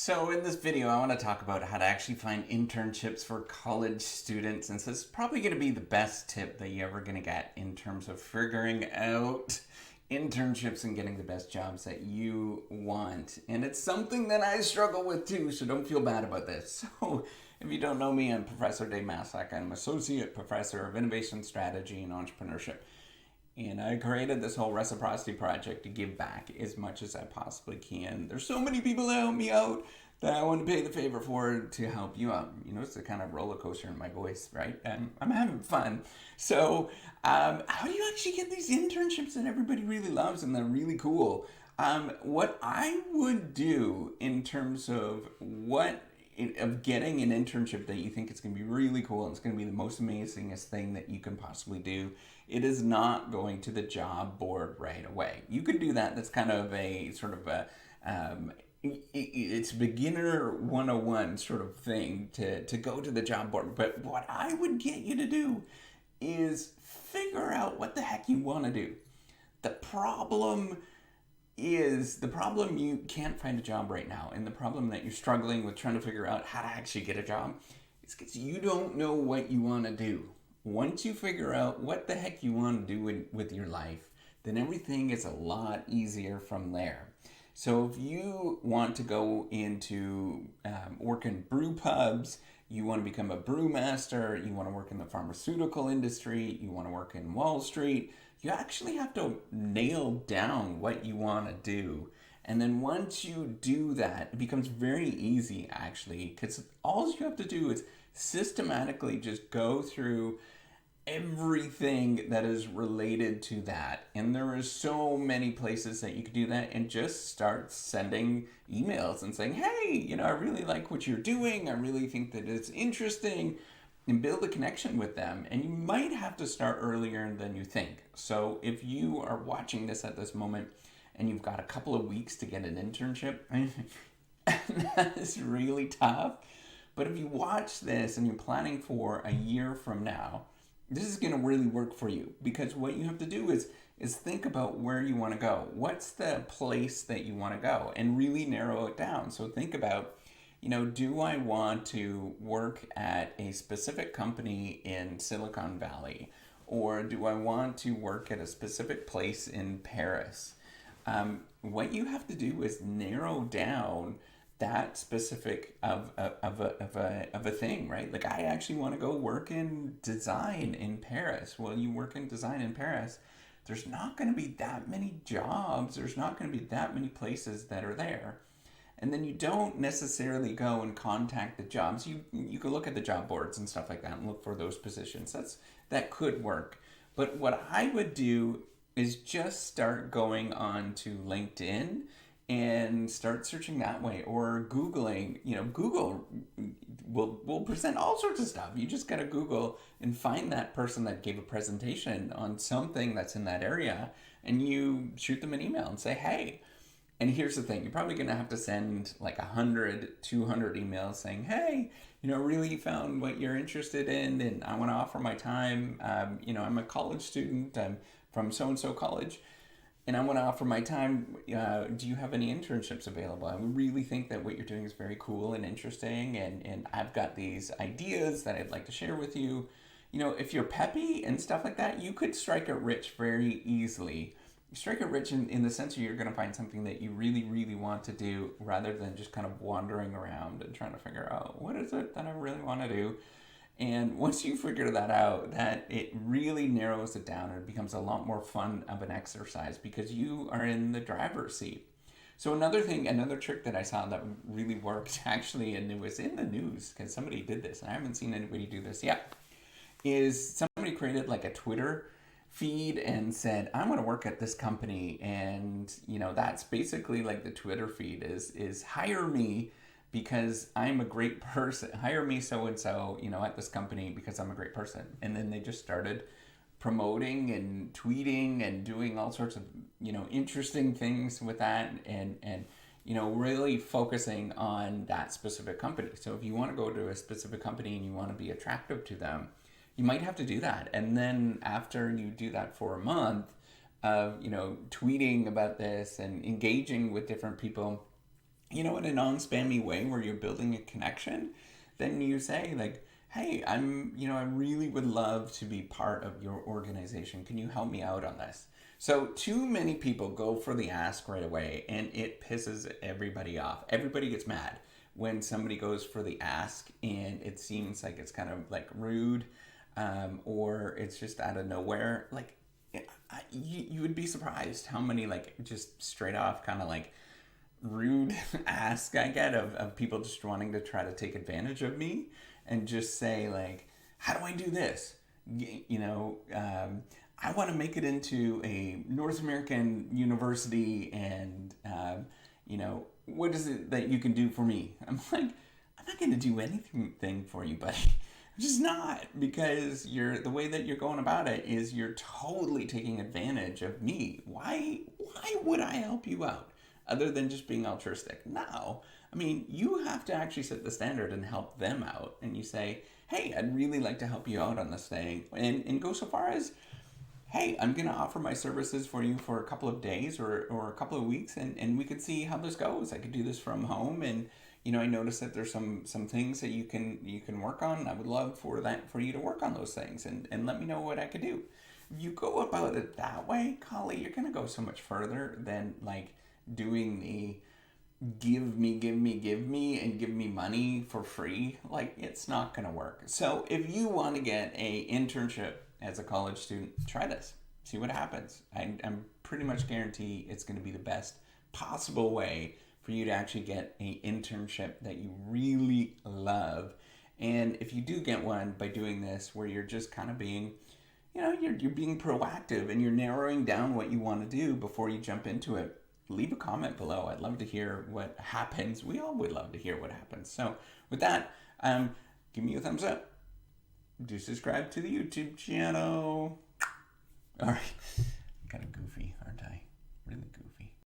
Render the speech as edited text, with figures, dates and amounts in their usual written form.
So in this video, I want to talk about how to actually find internships for college students. And so this is probably going to be the best tip that you're ever going to get in terms of figuring out internships and getting the best jobs that you want. And it's something that I struggle with too, so don't feel bad about this. So if you don't know me, I'm Professor Dave Maslach. I'm Associate Professor of Innovation Strategy and Entrepreneurship. And I created this whole reciprocity project to give back as much as I possibly can. There's so many people that help me out that I want to pay the favor for to help you out. You know, it's a kind of roller coaster in my voice, right? I'm having fun. So, how do you actually get these internships that everybody really loves and they're really cool? What I would do in terms of getting an internship that you think is going to be really cool and it's going to be the most amazingest thing that you can possibly do, it is not going to the job board right away. You could do that. That's kind of a sort of a it's beginner 101 sort of thing to go to the job board. But what I would get you to do is figure out what the heck you want to do. The problem you can't find a job right now, and the problem that you're struggling with trying to figure out how to actually get a job is because you don't know what you want to do. Once you figure out what the heck you want to do with your life, then everything is a lot easier from there. So if you want to go into work in brew pubs, you want to become a brewmaster, you want to work in the pharmaceutical industry, you want to work in Wall Street, you actually have to nail down what you want to do. And then once you do that, it becomes very easy actually, because all you have to do is systematically just go through everything that is related to that. And there are so many places that you could do that, and just start sending emails and saying, hey, I really like what you're doing. I really think that it's interesting, and build a connection with them. And you might have to start earlier than you think. So if you are watching this at this moment and you've got a couple of weeks to get an internship, that is really tough. But if you watch this and you're planning for a year from now, this is going to really work for you, because what you have to do is think about where you want to go. What's the place that you want to go, and really narrow it down. So think about, do I want to work at a specific company in Silicon Valley, or do I want to work at a specific place in Paris? What you have to do is narrow down that specific of a thing, right? Like, I actually want to go work in design in Paris. Well, you work in design in Paris, there's not going to be that many jobs. There's not going to be that many places that are there. And then you don't necessarily go and contact the jobs. You can look at the job boards and stuff like that and look for those positions. That could work. But what I would do is just start going on to LinkedIn and start searching that way, or Googling. Google will present all sorts of stuff. You just got to Google and find that person that gave a presentation on something that's in that area, and you shoot them an email and say, hey. And here's the thing, you're probably going to have to send like 100, 200 emails saying, hey, really found what you're interested in, and I want to offer my time. I'm a college student. I'm from so-and-so college, and I want to offer my time. Do you have any internships available? I really think that what you're doing is very cool and interesting, and I've got these ideas that I'd like to share with you. If you're peppy and stuff like that, you could strike it rich very easily. Strike it rich in the sense that you're going to find something that you really, really want to do, rather than just kind of wandering around and trying to figure out, what is it that I really want to do? And once you figure that out, that it really narrows it down, and it becomes a lot more fun of an exercise because you are in the driver's seat. So another trick that I saw that really worked actually, and it was in the news because somebody did this, and I haven't seen anybody do this yet, is somebody created like a Twitter feed and said, I want to work at this company. And that's basically like the Twitter feed is hire me because I'm a great person. Hire me so and so, at this company because I'm a great person. And then they just started promoting and tweeting and doing all sorts of interesting things with that, and really focusing on that specific company. So if you want to go to a specific company and you want to be attractive to them, you might have to do that. And then after you do that for a month of tweeting about this and engaging with different people, in a non-spammy way where you're building a connection, then you say like, hey, I really would love to be part of your organization. Can you help me out on this? So too many people go for the ask right away, and it pisses everybody off. Everybody gets mad when somebody goes for the ask and it seems like it's kind of like rude, or it's just out of nowhere. Like, you would be surprised how many like just straight off kind of like rude ask I get of people just wanting to try to take advantage of me and just say like, how do I do this? I want to make it into a North American university, and what is it that you can do for me? I'm like, I'm not going to do anything for you, buddy. I'm just not, because the way that you're going about it is you're totally taking advantage of me. Why would I help you out other than just being altruistic? No. I mean, you have to actually set the standard and help them out. And you say, hey, I'd really like to help you out on this thing. And go so far as, hey, I'm going to offer my services for you for a couple of days or a couple of weeks, and we could see how this goes. I could do this from home, and I noticed that there's some things that you can work on. I would love for you to work on those things, and let me know what I could do. If you go about it that way, Collie, you're going to go so much further than like doing the give me, and give me money for free. Like, it's not going to work. So if you want to get a internship as a college student, try this. See what happens. I'm pretty much guarantee it's going to be the best possible way for you to actually get an internship that you really love. And if you do get one by doing this, where you're just kind of being, you're being proactive and you're narrowing down what you want to do before you jump into it, leave a comment below. I'd love to hear what happens. We all would love to hear what happens. So with that, give me a thumbs up. Do subscribe to the YouTube channel. All right.